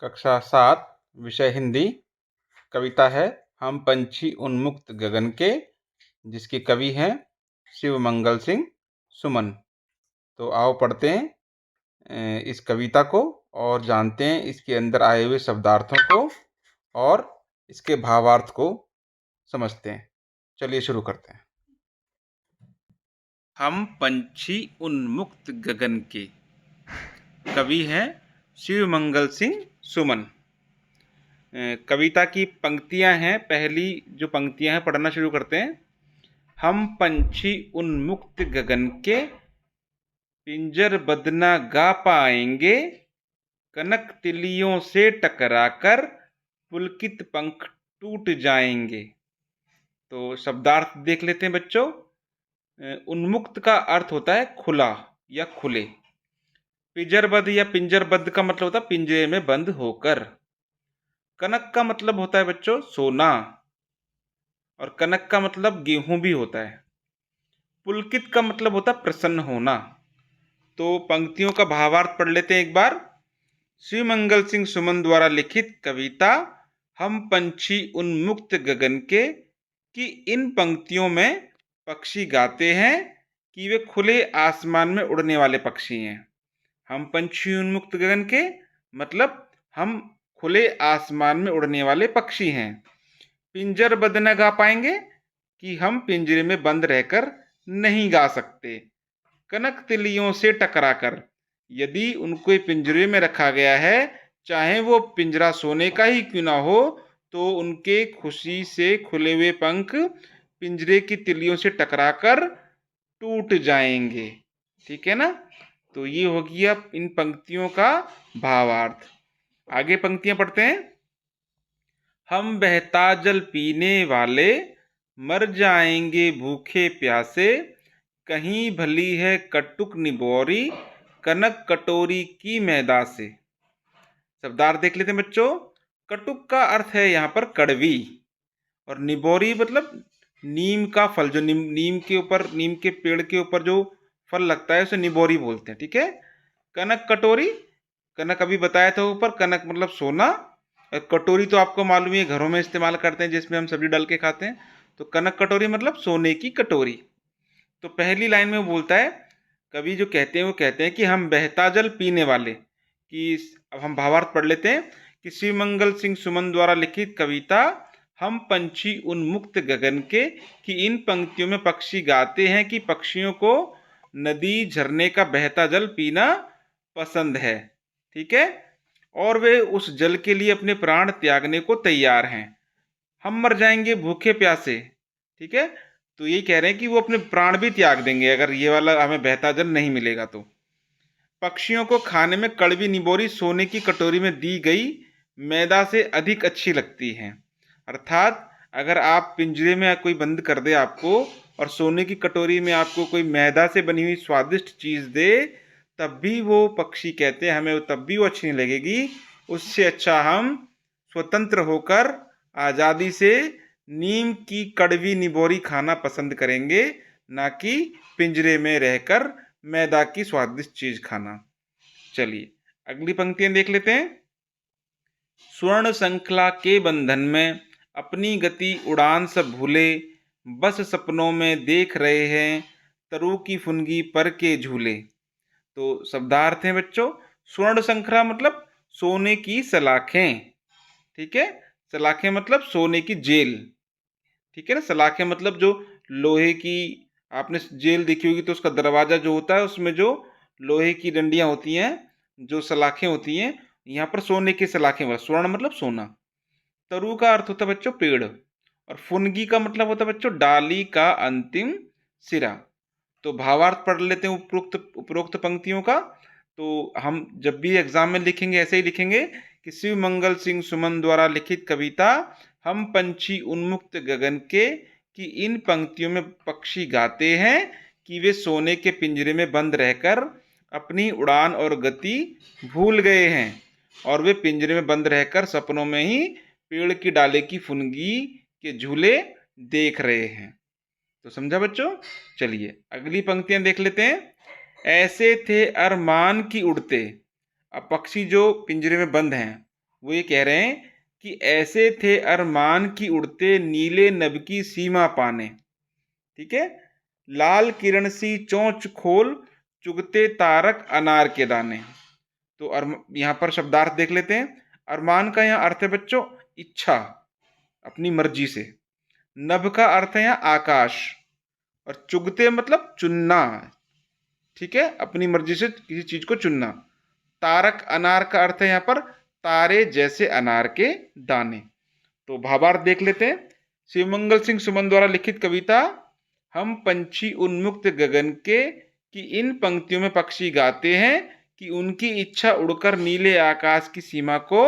कक्षा 7 विषय हिंदी। कविता है हम पंछी उन्मुक्त गगन के, जिसके कवि हैं शिवमंगल सिंह सुमन। तो आओ पढ़ते हैं इस कविता को और जानते हैं इसके अंदर आए हुए शब्दार्थों को और इसके भावार्थ को समझते हैं। चलिए शुरू करते हैं। हम पंछी उन्मुक्त गगन के। कवि हैं शिवमंगल सिंह सुमन। कविता की पंक्तियां हैं। पहली जो पंक्तियां हैं पढ़ना शुरू करते हैं। हम पंछी उन्मुक्त गगन के, पिंजरबद्ध न गा पाएंगे, कनक तिलियों से टकराकर पुलकित पंख टूट जाएंगे। तो शब्दार्थ देख लेते हैं बच्चों। उन्मुक्त का अर्थ होता है खुला या खुले। पिंजरबद्ध या पिंजरबद्ध का मतलब होता है पिंजरे में बंद होकर। कनक का मतलब होता है बच्चों सोना, और कनक का मतलब गेहूं भी होता है। पुलकित का मतलब होता है प्रसन्न होना। तो पंक्तियों का भावार्थ पढ़ लेते हैं एक बार। शिवमंगल सिंह सुमन द्वारा लिखित कविता हम पंछी उन्मुक्त गगन के की इन पंक्तियों में पक्षी गाते हैं कि वे खुले आसमान में उड़ने वाले पक्षी हैं। हम पंछी उन्मुक्त गगन के मतलब हम खुले आसमान में उड़ने वाले पक्षी हैं। पिंजरबद्ध न गा पाएंगे कि हम पिंजरे में बंद रहकर नहीं गा सकते। कनक तिलियों से टकराकर, यदि उनको पिंजरे में रखा गया है, चाहे वो पिंजरा सोने का ही क्यों ना हो, तो उनके खुशी से खुले हुए पंख पिंजरे की तिलियों से टकराकर टूट जाएंगे। ठीक है ना। तो ये हो गया इन पंक्तियों का भावार्थ। आगे पंक्तियां पढ़ते हैं। हम बहता जल पीने वाले, मर जाएंगे भूखे प्यासे, कहीं भली है कटुक निबोरी, कनक कटोरी की मैदा से। शब्दार्थ देख लेते हैं बच्चों। कटुक का अर्थ है यहाँ पर कड़वी, और निबोरी मतलब नीम का फल, जो नीम के ऊपर, नीम के पेड़ के ऊपर जो फल लगता है उसे निबोरी बोलते हैं। ठीक है। कनक कटोरी, कनक अभी बताया था ऊपर, कनक मतलब सोना। कटोरी तो आपको मालूम है घरों में इस्तेमाल करते हैं जिसमें हम सब्जी डाल के खाते हैं। तो कनक कटोरी मतलब सोने की कटोरी। तो पहली लाइन में वो बोलता है, कवि जो कहते हैं वो कहते हैं कि हम बहता जल पीने वाले कि अब हम भावार्थ पढ़ लेते हैं कि शिवमंगल सिंह सुमन द्वारा लिखित कविता हम पंछी उन्मुक्त गगन के कि इन पंक्तियों में पक्षी गाते हैं कि पक्षियों को नदी झरने का बहता जल पीना पसंद है। ठीक है। और वे उस जल के लिए अपने प्राण त्यागने को तैयार हैं। हम मर जाएंगे भूखे प्यासे। ठीक है। तो यही कह रहे हैं कि वो अपने प्राण भी त्याग देंगे अगर ये वाला हमें बहता जल नहीं मिलेगा तो। पक्षियों को खाने में कड़वी निबोरी सोने की कटोरी में दी गई मैदा से अधिक अच्छी लगती है। अर्थात अगर आप पिंजरे में कोई बंद कर दे आपको, और सोने की कटोरी में आपको कोई मैदा से बनी हुई स्वादिष्ट चीज़ दे, तब भी वो पक्षी कहते हैं हमें तब भी वो अच्छी नहीं लगेगी। उससे अच्छा हम स्वतंत्र होकर आज़ादी से नीम की कड़वी निबोरी खाना पसंद करेंगे, ना कि पिंजरे में रहकर मैदा की स्वादिष्ट चीज खाना। चलिए अगली पंक्तियां देख लेते हैं। स्वर्ण श्रृंखला के बंधन में अपनी गति उड़ान सब भूले, बस सपनों में देख रहे हैं तरु की फुनगी पर के झूले। तो शब्दार्थ हैं बच्चों। स्वर्ण श्रृंखला मतलब सोने की सलाखें। ठीक है। सलाखें मतलब सोने की जेल। ठीक है ना। सलाखें मतलब जो लोहे की, आपने जेल देखी होगी तो उसका दरवाजा जो होता है उसमें जो लोहे की डंडियां होती हैं, जो सलाखें होती हैं, यहाँ पर सोने की सलाखें। स्वर्ण मतलब सोना। तरु का अर्थ होता है बच्चों पेड़, और फुनगी का मतलब होता है बच्चों डाली का अंतिम सिरा। तो भावार्थ पढ़ लेते हैं उपरोक्त उपरोक्त पंक्तियों का। तो हम जब भी एग्जाम में लिखेंगे ऐसे ही लिखेंगे कि शिवमंगल सिंह सुमन द्वारा लिखित कविता हम पंछी उन्मुक्त गगन के कि इन पंक्तियों में पक्षी गाते हैं कि वे सोने के पिंजरे में बंद रहकर अपनी उड़ान और गति भूल गए हैं, और वे पिंजरे में बंद रहकर सपनों में ही पेड़ की डाले की फुनगी के झूले देख रहे हैं। तो समझा बच्चों। चलिए अगली पंक्तियां देख लेते हैं। ऐसे थे अरमान की उड़ते। अब पक्षी जो पिंजरे में बंद हैं वो ये कह रहे हैं कि ऐसे थे अरमान की उड़ते नीले नभ की सीमा पाने। ठीक है, लाल किरण सी चोंच खोल चुगते तारक अनार के दाने। तो यहाँ पर शब्दार्थ देख लेते हैं। अरमान का यहाँ अर्थ है बच्चों इच्छा, अपनी मर्जी से। नभ का अर्थ है यहाँ आकाश, और चुगते मतलब चुनना। ठीक है, अपनी मर्जी से किसी चीज को चुनना। तारक अनार का अर्थ है यहाँ पर तारे जैसे अनार के दाने। तो भावार्थ देख लेते हैं। शिवमंगल सिंह सुमन द्वारा लिखित कविता हम पंछी उन्मुक्त गगन के कि इन पंक्तियों में पक्षी गाते हैं कि उनकी इच्छा उड़कर नीले आकाश की सीमा को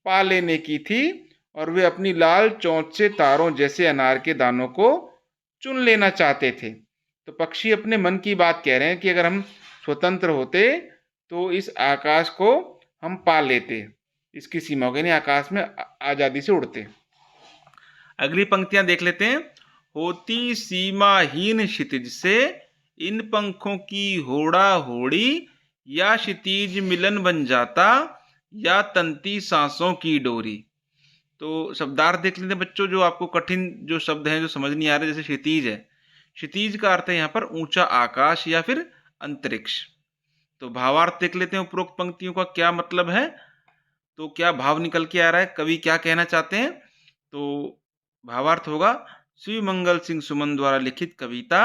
पा लेने की थी और वे अपनी लाल चोंच से तारों जैसे अनार के दानों को चुन लेना चाहते थे। तो पक्षी अपने मन की बात कह रहे हैं कि अगर हम स्वतंत्र होते तो इस आकाश को हम पा लेते, इसकी सीमा को, यानी आकाश में आजादी से उड़ते। अगली पंक्तियां देख लेते हैं। होती सीमाहीन क्षितिज से इन पंखों की होड़ा होड़ी, या क्षितिज मिलन बन जाता या तंती सांसों की डोरी। तो शब्दार्थ देख लेते हैं बच्चों। जो आपको कठिन जो शब्द हैं जो समझ नहीं आ रहे, जैसे क्षितिज है, क्षितिज का अर्थ है यहाँ पर ऊंचा आकाश या फिर अंतरिक्ष। तो भावार्थ देख लेते हैं उपरोक्त पंक्तियों का क्या मतलब है। तो क्या भाव निकल के आ रहा है, कवि क्या कहना चाहते हैं। तो भावार्थ होगा शिवमंगल सिंह सुमन द्वारा लिखित कविता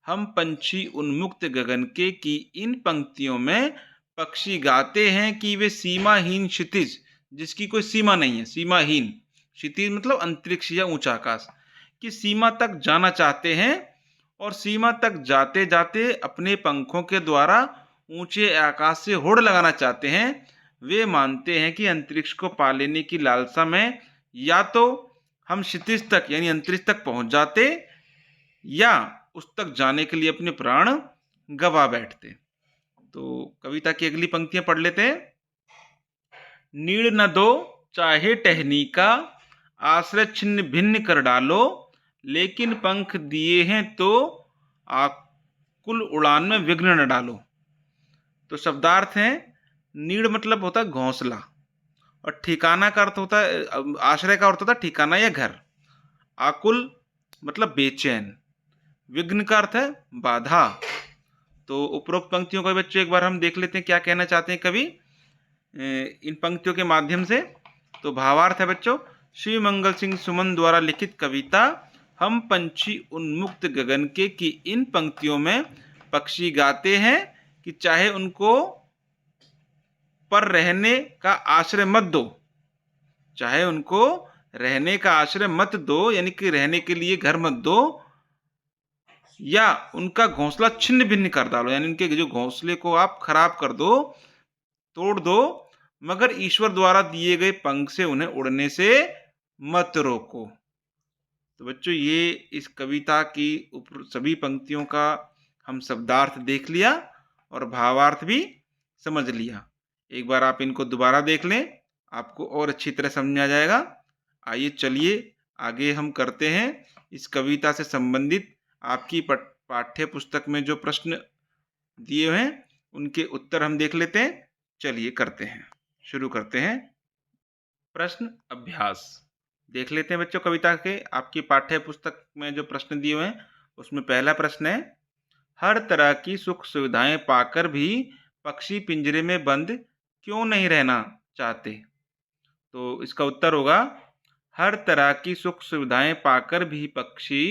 हम पंछी उन्मुक्त गगन के की इन पंक्तियों में पक्षी गाते हैं कि वे सीमाहीन क्षितिज, जिसकी कोई सीमा नहीं है, सीमाहीन क्षितिज मतलब अंतरिक्ष या ऊंचा आकाश की सीमा तक जाना चाहते हैं, और सीमा तक जाते जाते अपने पंखों के द्वारा ऊंचे आकाश से होड़ लगाना चाहते हैं। वे मानते हैं कि अंतरिक्ष को पा लेने की लालसा में या तो हम क्षितिज तक यानी अंतरिक्ष तक पहुंच जाते या उस तक जाने के लिए अपने प्राण गवा बैठते। तो कविता की अगली पंक्तियां पढ़ लेते हैं। नीड़ न दो चाहे टहनी का, आश्रय छिन्न भिन्न कर डालो, लेकिन पंख दिए हैं तो आकुल उड़ान में विघ्न न डालो। तो शब्दार्थ है, नीड़ मतलब होता है घोंसला, और ठिकाना का अर्थ होता है, आश्रय का अर्थ होता है ठिकाना या घर। आकुल मतलब बेचैन, विघ्न का अर्थ है बाधा। तो उपरोक्त पंक्तियों को बच्चों एक बार हम देख लेते हैं क्या कहना चाहते हैं कवि इन पंक्तियों के माध्यम से। तो भावार्थ है बच्चों शिवमंगल सिंह सुमन द्वारा लिखित कविता हम पंछी उन्मुक्त गगन के की इन पंक्तियों में पक्षी गाते हैं कि चाहे उनको पर रहने का आश्रय मत दो, चाहे उनको रहने का आश्रय मत दो, यानी कि रहने के लिए घर मत दो, या उनका घोंसला छिन्न भिन्न कर डालो, यानी उनके जो घोंसले को आप खराब कर दो, तोड़ दो, मगर ईश्वर द्वारा दिए गए पंख से उन्हें उड़ने से मत रोको। तो बच्चों ये इस कविता की सभी पंक्तियों का हम शब्दार्थ देख लिया और भावार्थ भी समझ लिया। एक बार आप इनको दोबारा देख लें, आपको और अच्छी तरह समझ आ जाएगा। आइए चलिए आगे हम करते हैं इस कविता से संबंधित आपकी पाठ्य पुस्तक में जो प्रश्न दिए हुए हैं उनके उत्तर हम देख लेते हैं। चलिए करते हैं, शुरू करते हैं। प्रश्न अभ्यास देख लेते हैं बच्चों। कविता के आपकी पाठ्य पुस्तक में जो प्रश्न दिए हुए हैं उसमें पहला प्रश्न है, हर तरह की सुख सुविधाएं पाकर भी पक्षी पिंजरे में बंद क्यों नहीं रहना चाहते। तो इसका उत्तर होगा, हर तरह की सुख सुविधाएं पाकर भी पक्षी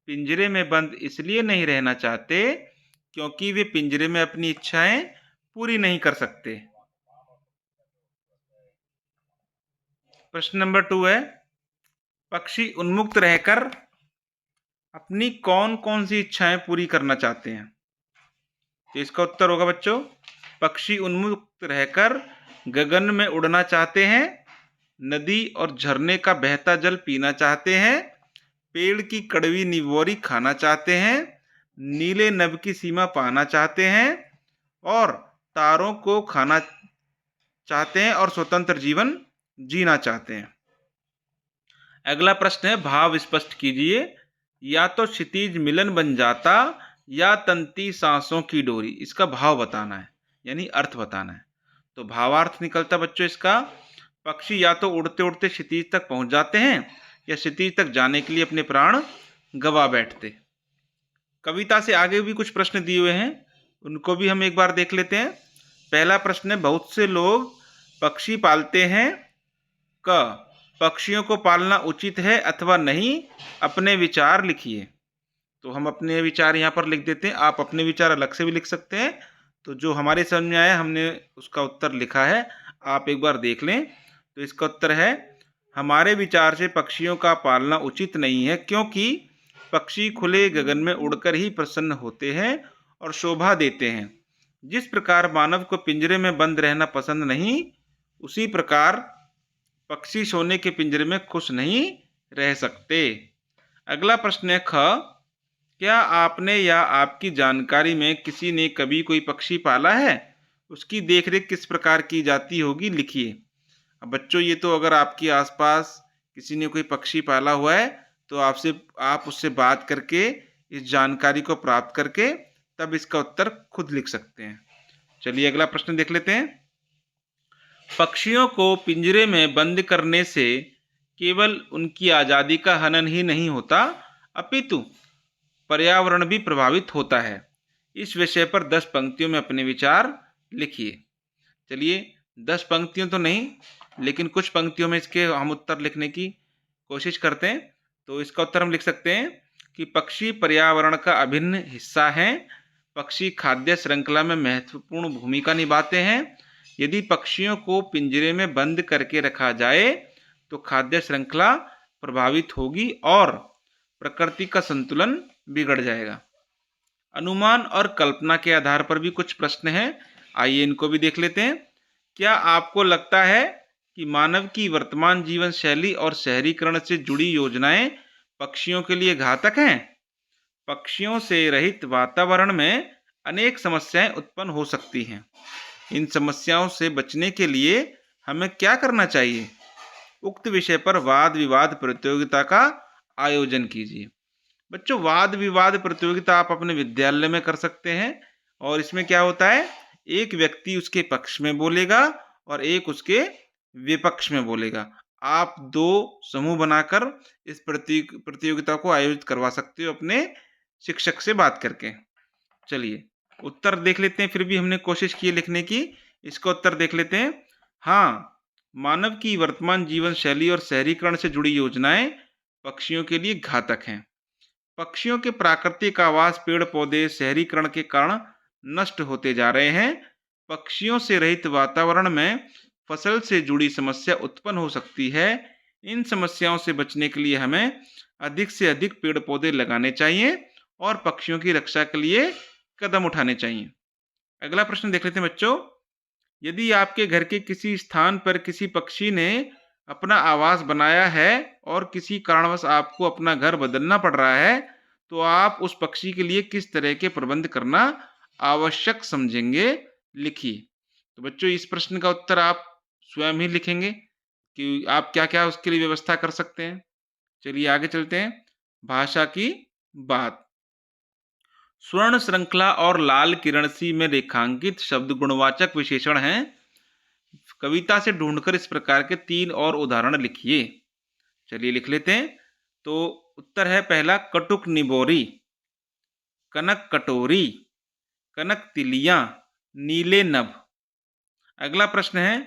पिंजरे में बंद इसलिए नहीं रहना चाहते क्योंकि वे पिंजरे में अपनी इच्छाएं पूरी नहीं कर सकते। प्रश्न नंबर 2 है, पक्षी उन्मुक्त रहकर अपनी कौन कौन सी इच्छाएं पूरी करना चाहते हैं। तो इसका उत्तर होगा बच्चों, पक्षी उन्मुक्त रहकर गगन में उड़ना चाहते हैं, नदी और झरने का बहता जल पीना चाहते हैं, पेड़ की कड़वी निवोरी खाना चाहते हैं, नीले नभ की सीमा पाना चाहते हैं, और तारों को खाना चाहते हैं और स्वतंत्र जीवन जीना चाहते हैं। अगला प्रश्न है, भाव स्पष्ट कीजिए। या तो क्षितिज मिलन बन जाता या तंती सांसों की डोरी। इसका भाव बताना है यानी अर्थ बताना है। तो भावार्थ निकलता बच्चों इसका, पक्षी या तो उड़ते उड़ते क्षितिज तक पहुंच जाते हैं या क्षितिज तक जाने के लिए अपने प्राण गवा बैठते। कविता से आगे भी कुछ प्रश्न दिए हुए हैं, उनको भी हम एक बार देख लेते हैं। पहला प्रश्न है, बहुत से लोग पक्षी पालते हैं, क पक्षियों को पालना उचित है अथवा नहीं, अपने विचार लिखिए। तो हम अपने विचार यहाँ पर लिख देते हैं, आप अपने विचार अलग से भी लिख सकते हैं। तो जो हमारे समझ में आया हमने उसका उत्तर लिखा है, आप एक बार देख लें। तो इसका उत्तर है, हमारे विचार से पक्षियों का पालना उचित नहीं है, क्योंकि पक्षी खुले गगन में उड़कर ही प्रसन्न होते हैं और शोभा देते हैं। जिस प्रकार मानव को पिंजरे में बंद रहना पसंद नहीं, उसी प्रकार पक्षी सोने के पिंजरे में खुश नहीं रह सकते। अगला प्रश्न है, ख क्या आपने या आपकी जानकारी में किसी ने कभी कोई पक्षी पाला है? उसकी देखरेख किस प्रकार की जाती होगी, लिखिए। अब बच्चों, ये तो अगर आपके आसपास किसी ने कोई पक्षी पाला हुआ है तो आप उससे बात करके इस जानकारी को प्राप्त करके तब इसका उत्तर खुद लिख सकते हैं। चलिए अगला प्रश्न देख लेते हैं। पक्षियों को पिंजरे में बंद करने से केवल उनकी आज़ादी का हनन ही नहीं होता, अपितु पर्यावरण भी प्रभावित होता है। इस विषय पर 10 पंक्तियों में अपने विचार लिखिए। चलिए 10 पंक्तियों तो नहीं, लेकिन कुछ पंक्तियों में इसके हम उत्तर लिखने की कोशिश करते हैं। तो इसका उत्तर हम लिख सकते हैं कि पक्षी पर्यावरण का अभिन्न हिस्सा हैं। पक्षी खाद्य श्रृंखला में महत्वपूर्ण भूमिका निभाते हैं। यदि पक्षियों को पिंजरे में बंद करके रखा जाए तो खाद्य श्रृंखला प्रभावित होगी और प्रकृति का संतुलन बिगड़ जाएगा। अनुमान और कल्पना के आधार पर भी कुछ प्रश्न हैं, आइए इनको भी देख लेते हैं। क्या आपको लगता है कि मानव की वर्तमान जीवन शैली और शहरीकरण से जुड़ी योजनाएं पक्षियों के लिए घातक हैं? पक्षियों से रहित वातावरण में अनेक समस्याएं उत्पन्न हो सकती हैं। इन समस्याओं से बचने के लिए हमें क्या करना चाहिए? उक्त विषय पर वाद विवाद प्रतियोगिता का आयोजन कीजिए। बच्चों, वाद विवाद प्रतियोगिता आप अपने विद्यालय में कर सकते हैं और इसमें क्या होता है, एक व्यक्ति उसके पक्ष में बोलेगा और एक उसके विपक्ष में बोलेगा। आप 2 समूह बनाकर इस प्रतियोगिता को आयोजित करवा सकते हो अपने शिक्षक से बात करके। चलिए उत्तर देख लेते हैं, फिर भी हमने कोशिश की लिखने की। इसका उत्तर देख लेते हैं। हाँ, मानव की वर्तमान जीवन शैली और शहरीकरण से जुड़ी योजनाएं पक्षियों के लिए घातक हैं। पक्षियों के प्राकृतिक आवास पेड़ पौधे शहरीकरण के कारण नष्ट होते जा रहे हैं। पक्षियों से रहित वातावरण में फसल से जुड़ी समस्या उत्पन्न हो सकती है। इन समस्याओं से बचने के लिए हमें अधिक से अधिक पेड़ पौधे लगाने चाहिए और पक्षियों की रक्षा के लिए कदम उठाने चाहिए। अगला प्रश्न देख लेते हैं बच्चों। यदि आपके घर के किसी स्थान पर किसी पक्षी ने अपना आवास बनाया है और किसी कारणवश आपको अपना घर बदलना पड़ रहा है, तो आप उस पक्षी के लिए किस तरह के प्रबंध करना आवश्यक समझेंगे, लिखिए। तो बच्चों, इस प्रश्न का उत्तर आप स्वयं ही लिखेंगे कि आप क्या क्या उसके लिए व्यवस्था कर सकते हैं। चलिए आगे चलते हैं। भाषा की बात। स्वर्ण श्रृंखला और लाल किरण सी में रेखांकित शब्द गुणवाचक विशेषण हैं। कविता से ढूंढकर इस प्रकार के 3 और उदाहरण लिखिए। चलिए लिख लेते हैं। तो उत्तर है पहला, कटुक निबोरी, कनक कटोरी, कनक तिलियां, नीले नभ। अगला प्रश्न है,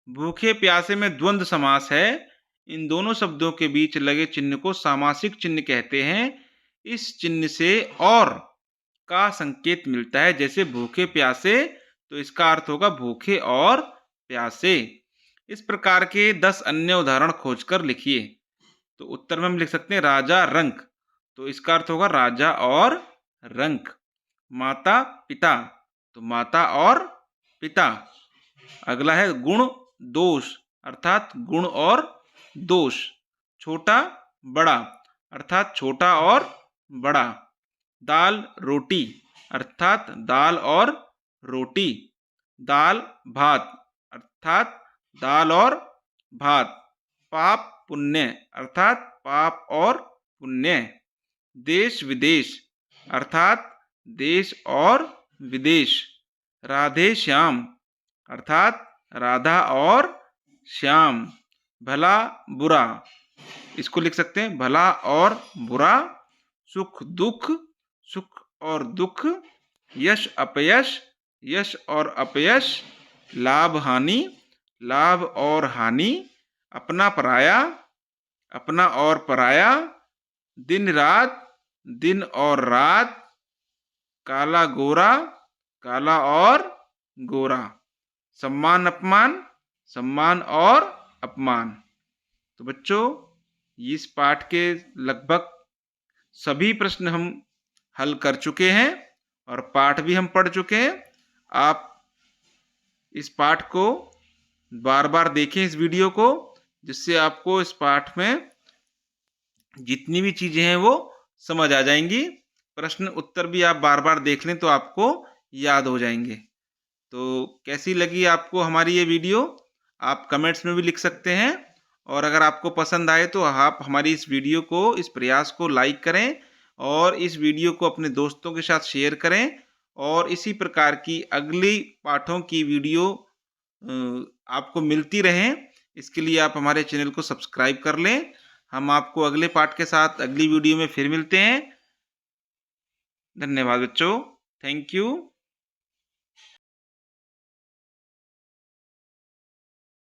भूखे प्यासे में द्वंद्व समास है। इन दोनों शब्दों के बीच लगे चिन्ह को सामासिक चिन्ह कहते हैं। इस चिन्ह से और का संकेत मिलता है, जैसे भूखे प्यासे, तो इसका अर्थ होगा भूखे और प्यासे। इस प्रकार के 10 अन्य उदाहरण खोजकर लिखिए। तो उत्तर में हम लिख सकते हैं राजा रंक, तो इसका अर्थ होगा राजा और रंक। माता पिता, तो माता और पिता। अगला है गुण दोष, अर्थात गुण और दोष। छोटा बड़ा, अर्थात छोटा और बड़ा। दाल रोटी, अर्थात दाल और रोटी। दाल भात, अर्थात दाल और भात। पाप पुण्य, अर्थात पाप और पुण्य। देश विदेश, अर्थात देश और विदेश। राधे श्याम, अर्थात राधा और श्याम। भला बुरा, इसको लिख सकते हैं भला और बुरा। सुख दुख, सुख और दुख। यश अपयश, यश और अपयश। लाभ हानि, लाभ और हानि। अपना पराया, अपना और पराया। दिन रात, दिन और रात। काला गोरा, काला और गोरा। सम्मान अपमान, सम्मान और अपमान। तो बच्चों, इस पाठ के लगभग सभी प्रश्न हम हल कर चुके हैं और पाठ भी हम पढ़ चुके हैं। आप इस पाठ को बार बार देखें, इस वीडियो को, जिससे आपको इस पाठ में जितनी भी चीजें हैं वो समझ आ जाएंगी। प्रश्न उत्तर भी आप बार बार देख लें तो आपको याद हो जाएंगे। तो कैसी लगी आपको हमारी ये वीडियो, आप कमेंट्स में भी लिख सकते हैं। और अगर आपको पसंद आए तो आप हमारी इस वीडियो को, इस प्रयास को लाइक करें और इस वीडियो को अपने दोस्तों के साथ शेयर करें। और इसी प्रकार की अगली पाठों की वीडियो आपको मिलती रहें, इसके लिए आप हमारे चैनल को सब्सक्राइब कर लें। हम आपको अगले पाठ के साथ अगली वीडियो में फिर मिलते हैं। धन्यवाद बच्चों, थैंक यू।